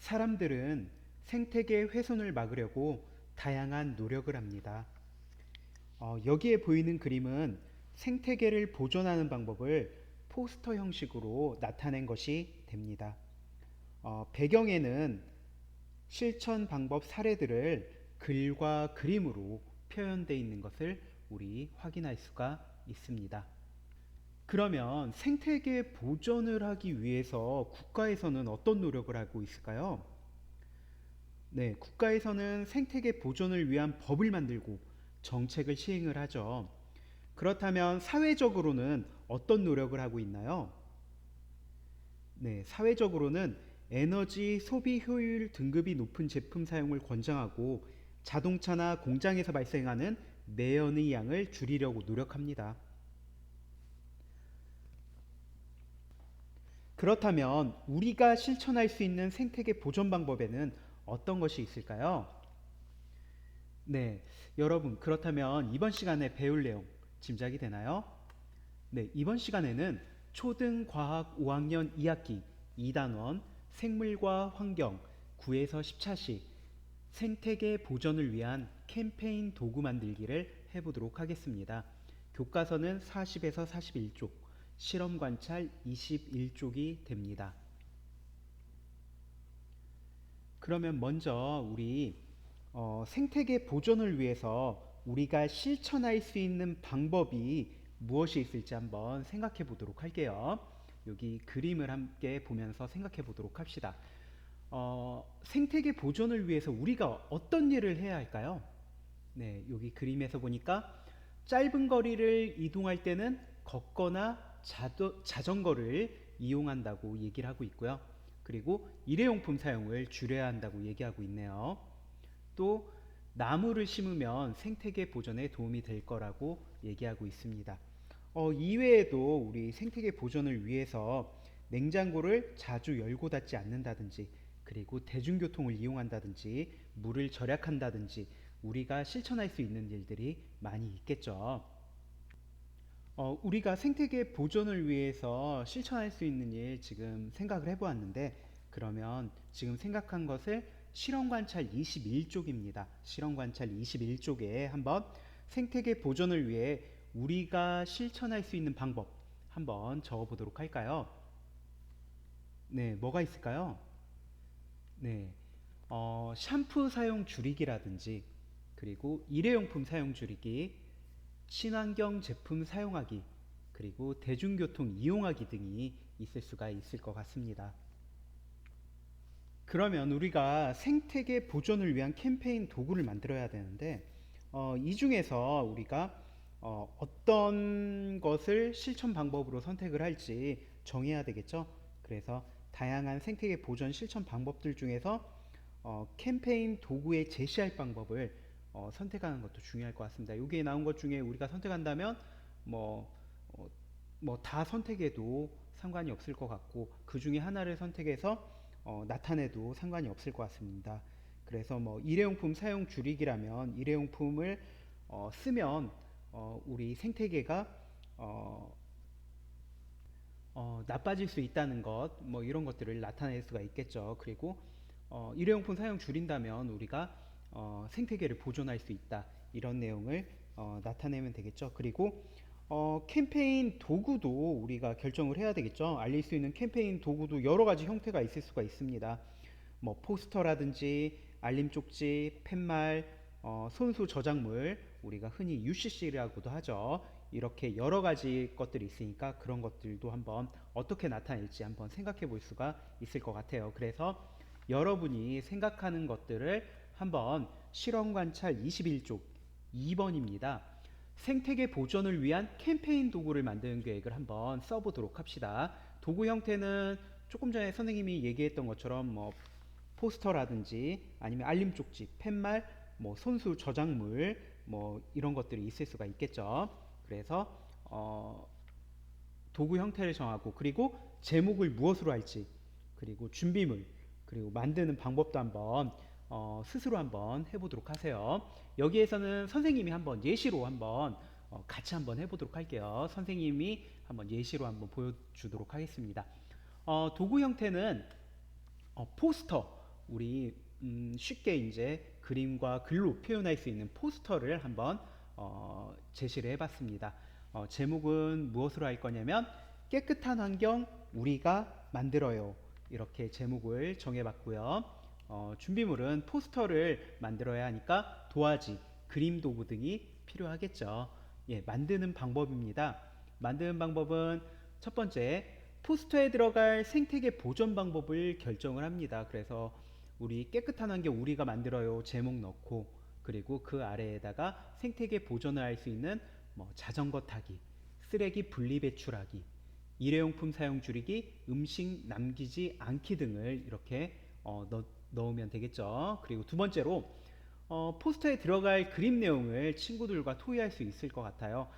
사람들은 생태계 훼손을 막으려고 다양한 노력을 합니다. 여기에 보이는 그림은 생태계를 보존하는 방법을 포스터 형식으로 나타낸 것이 됩니다. 배경에는 실천 방법 사례들을 글과 그림으로 표현되어 있는 것을 우리 확인할 수가 있습니다. 그러면 생태계 보존을 하기 위해서 국가에서는 어떤 노력을 하고 있을까요? 네, 국가에서는 생태계 보존을 위한 법을 만들고 정책을 시행을 하죠. 그렇다면 사회적으로는 어떤 노력을 하고 있나요? 네, 사회적으로는 에너지 소비 효율 등급이 높은 제품 사용을 권장하고 자동차나 공장에서 발생하는 매연의 양을 줄이려고 노력합니다. 그렇다면 우리가 실천할 수 있는 생태계 보존 방법에는 어떤 것이 있을까요? 네, 여러분, 그렇다면 이번 시간에 배울 내용 짐작이 되나요? 네, 이번 시간에는 초등과학 5학년 2학기 2단원 생물과 환경 9에서 10차시 생태계 보전을 위한 캠페인 도구 만들기를 해보도록 하겠습니다. 교과서는 40에서 41쪽, 실험 관찰 21쪽이 됩니다. 그러면 먼저 우리 생태계 보존을 위해서 우리가 실천할 수 있는 방법이 무엇이 있을지 한번 생각해 보도록 할게요. 여기 그림을 함께 보면서 생각해 보도록 합시다. 생태계 보존을 위해서 우리가 어떤 일을 해야 할까요? 네, 여기 그림에서 보니까 짧은 거리를 이동할 때는 걷거나 자전거를 이용한다고 얘기를 하고 있고요. 그리고 일회용품 사용을 줄여야 한다고 얘기하고 있네요. 또 나무를 심으면 생태계 보존에 도움이 될 거라고 얘기하고 있습니다. 이외에도 우리 생태계 보존을 위해서 냉장고를 자주 열고 닫지 않는다든지, 그리고 대중교통을 이용한다든지, 물을 절약한다든지 우리가 실천할 수 있는 일들이 많이 있겠죠. 우리가 생태계 보존을 위해서 실천할 수 있는 일 지금 생각을 해보았는데, 그러면 지금 생각한 것을 실험관찰 21쪽입니다. 실험관찰 21쪽에 한번 생태계 보존을 위해 우리가 실천할 수 있는 방법 한번 적어보도록 할까요? 네, 뭐가 있을까요? 네, 샴푸 사용 줄이기라든지, 그리고 일회용품 사용 줄이기, 친환경 제품 사용하기, 그리고 대중교통 이용하기 등이 있을 수가 있을 것 같습니다. 그러면 우리가 생태계 보존을 위한 캠페인 도구를 만들어야 되는데, 이 중에서 우리가 어떤 것을 실천 방법으로 선택을 할지 정해야 되겠죠. 그래서 다양한 생태계 보존 실천 방법들 중에서 캠페인 도구에 제시할 방법을 선택하는 것도 중요할 것 같습니다. 여기에 나온 것 중에 우리가 선택한다면 뭐 다 선택해도 상관이 없을 것 같고, 그 중에 하나를 선택해서 나타내도 상관이 없을 것 같습니다. 그래서 뭐 일회용품 사용 줄이기라면 일회용품을 쓰면 우리 생태계가 나빠질 수 있다는 것, 뭐 이런 것들을 나타낼 수가 있겠죠. 그리고 일회용품 사용 줄인다면 우리가 생태계를 보존할 수 있다, 이런 내용을 나타내면 되겠죠. 그리고 캠페인 도구도 우리가 결정을 해야 되겠죠. 알릴 수 있는 캠페인 도구도 여러 가지 형태가 있을 수가 있습니다. 뭐 포스터라든지 알림 쪽지, 팻말, 손수 저작물, 우리가 흔히 UCC라고도 하죠. 이렇게 여러 가지 것들이 있으니까 그런 것들도 한번 어떻게 나타낼지 한번 생각해 볼 수가 있을 것 같아요. 그래서 여러분이 생각하는 것들을 한번 실험 관찰 21쪽 2번입니다. 생태계 보존을 위한 캠페인 도구를 만드는 계획을 한번 써보도록 합시다. 도구 형태는 조금 전에 선생님이 얘기했던 것처럼 뭐 포스터라든지 아니면 알림 쪽지, 팻말, 뭐 손수 저작물, 뭐 이런 것들이 있을 수가 있겠죠. 그래서 도구 형태를 정하고, 그리고 제목을 무엇으로 할지, 그리고 준비물, 그리고 만드는 방법도 한번 스스로 한번 해보도록 하세요. 여기에서는 선생님이 한번 예시로 한번 같이 한번 해보도록 할게요. 선생님이 한번 예시로 한번 보여주도록 하겠습니다. 도구 형태는 포스터, 우리 쉽게 이제 그림과 글로 표현할 수 있는 포스터를 한번 제시를 해봤습니다. 제목은 무엇으로 할 거냐면 깨끗한 환경 우리가 만들어요. 이렇게 제목을 정해봤고요. 준비물은 포스터를 만들어야 하니까 도화지, 그림 도구 등이 필요하겠죠. 예, 만드는 방법입니다. 만드는 방법은 첫 번째, 포스터에 들어갈 생태계 보존 방법을 결정을 합니다. 그래서 우리 깨끗한 환경 우리가 만들어요 제목 넣고, 그리고 그 아래에다가 생태계 보존을 할 수 있는 뭐 자전거 타기, 쓰레기 분리 배출하기, 일회용품 사용 줄이기, 음식 남기지 않기 등을 이렇게 넣으면 되겠죠. 그리고 두 번째로 포스터에 들어갈 그림 내용을 친구들과 토의할 수 있을 것 같아요.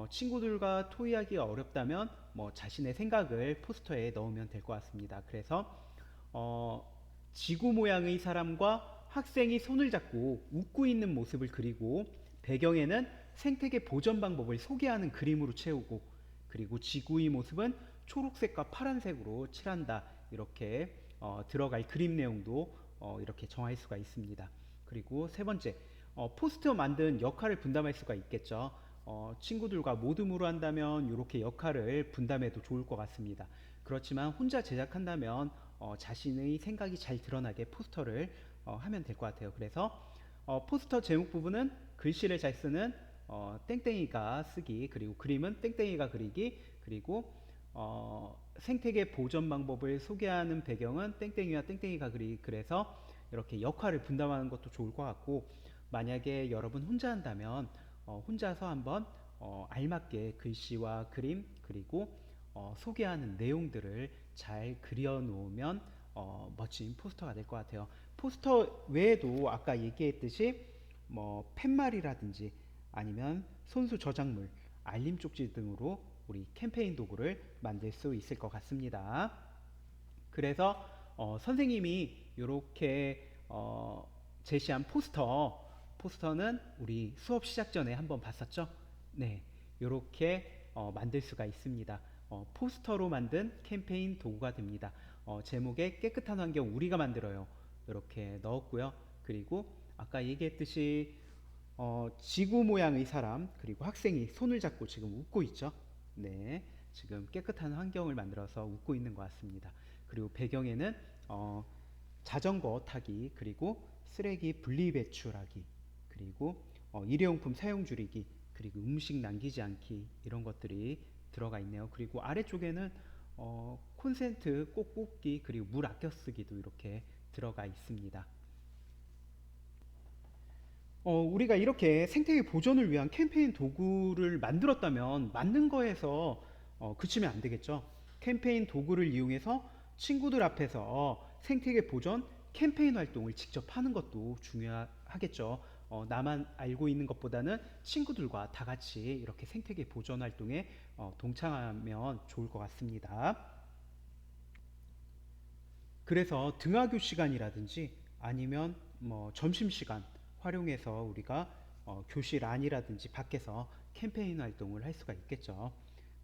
친구들과 토의하기가 어렵다면 뭐 자신의 생각을 포스터에 넣으면 될 것 같습니다. 그래서 어, 지구 모양의 사람과 학생이 손을 잡고 웃고 있는 모습을 그리고, 배경에는 생태계 보존 방법을 소개하는 그림으로 채우고, 그리고 지구의 모습은 초록색과 파란색으로 칠한다. 이렇게 들어갈 그림 내용도 이렇게 정할 수가 있습니다. 그리고 세 번째, 포스터 만든 역할을 분담할 수가 있겠죠. 친구들과 모둠으로 한다면 이렇게 역할을 분담해도 좋을 것 같습니다. 그렇지만 혼자 제작한다면 자신의 생각이 잘 드러나게 포스터를 하면 될 것 같아요. 그래서 포스터 제목 부분은 글씨를 잘 쓰는 땡땡이가 쓰기, 그리고 그림은 땡땡이가 그리기, 그리고 생태계 보존 방법을 소개하는 배경은 땡땡이와 땡땡이가 그리기. 그래서 이렇게 역할을 분담하는 것도 좋을 것 같고, 만약에 여러분 혼자 한다면 혼자서 한번 알맞게 글씨와 그림, 그리고 소개하는 내용들을 잘 그려 놓으면 멋진 포스터가 될 것 같아요. 포스터 외에도 아까 얘기했듯이 뭐 팻말이라든지 아니면 손수 저작물, 알림 쪽지 등으로 우리 캠페인 도구를 만들 수 있을 것 같습니다. 그래서 선생님이 이렇게 제시한 포스터는 우리 수업 시작 전에 한번 봤었죠? 네, 이렇게 만들 수가 있습니다. 포스터로 만든 캠페인 도구가 됩니다. 제목에 깨끗한 환경 우리가 만들어요. 이렇게 넣었고요. 그리고 아까 얘기했듯이 지구 모양의 사람, 그리고 학생이 손을 잡고 지금 웃고 있죠. 네, 지금 깨끗한 환경을 만들어서 웃고 있는 것 같습니다. 그리고 배경에는 자전거 타기, 그리고 쓰레기 분리 배출하기, 그리고 일회용품 사용 줄이기, 그리고 음식 남기지 않기, 이런 것들이 들어가 있네요. 그리고 아래쪽에는 콘센트 꼭 꽂기, 그리고 물 아껴 쓰기도 이렇게 들어가 있습니다. 우리가 이렇게 생태계 보존을 위한 캠페인 도구를 만들었다면 만든 거에서 그치면 안 되겠죠. 캠페인 도구를 이용해서 친구들 앞에서 생태계 보존 캠페인 활동을 직접 하는 것도 중요하겠죠. 나만 알고 있는 것보다는 친구들과 다 같이 이렇게 생태계 보존 활동에 동참하면 좋을 것 같습니다. 그래서 등하교 시간이라든지 아니면 뭐 점심시간 활용해서 우리가 교실 안이라든지 밖에서 캠페인 활동을 할 수가 있겠죠.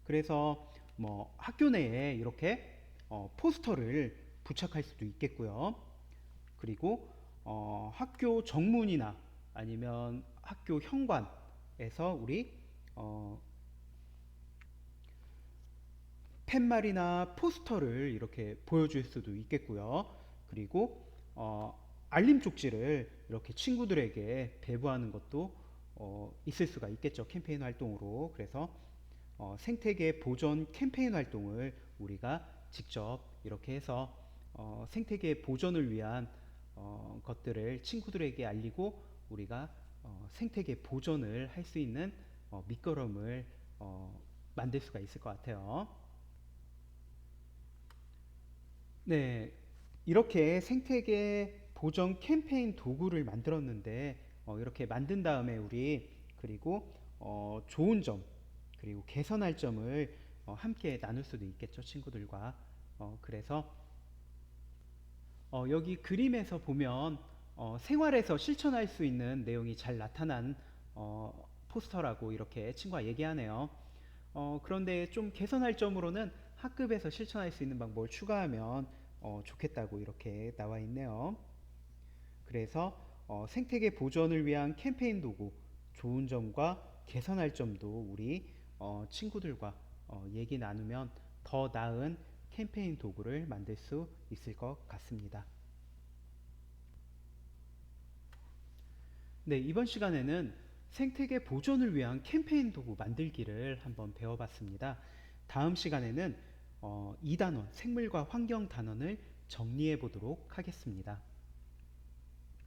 그래서 뭐 학교 내에 이렇게 포스터를 부착할 수도 있겠고요. 그리고 학교 정문이나 아니면 학교 현관에서 우리 어, 팻말이나 포스터를 이렇게 보여줄 수도 있겠고요. 그리고 알림 쪽지를 이렇게 친구들에게 배부하는 것도 있을 수가 있겠죠. 캠페인 활동으로. 그래서 생태계 보존 캠페인 활동을 우리가 직접 이렇게 해서 생태계 보존을 위한 것들을 친구들에게 알리고, 우리가 생태계 보존을 할 수 있는 밑거름을 만들 수가 있을 것 같아요. 네, 이렇게 생태계 보전 캠페인 도구를 만들었는데, 이렇게 만든 다음에 우리 그리고 좋은 점, 그리고 개선할 점을 함께 나눌 수도 있겠죠, 친구들과. 그래서 여기 그림에서 보면 생활에서 실천할 수 있는 내용이 잘 나타난 포스터라고 이렇게 친구가 얘기하네요. 그런데 좀 개선할 점으로는 학급에서 실천할 수 있는 방법을 추가하면 좋겠다고 이렇게 나와 있네요. 그래서 생태계 보존을 위한 캠페인 도구 좋은 점과 개선할 점도 우리 친구들과 얘기 나누면 더 나은 캠페인 도구를 만들 수 있을 것 같습니다. 네, 이번 시간에는 생태계 보존을 위한 캠페인 도구 만들기를 한번 배워봤습니다. 다음 시간에는 2단원, 생물과 환경 단원을 정리해 보도록 하겠습니다.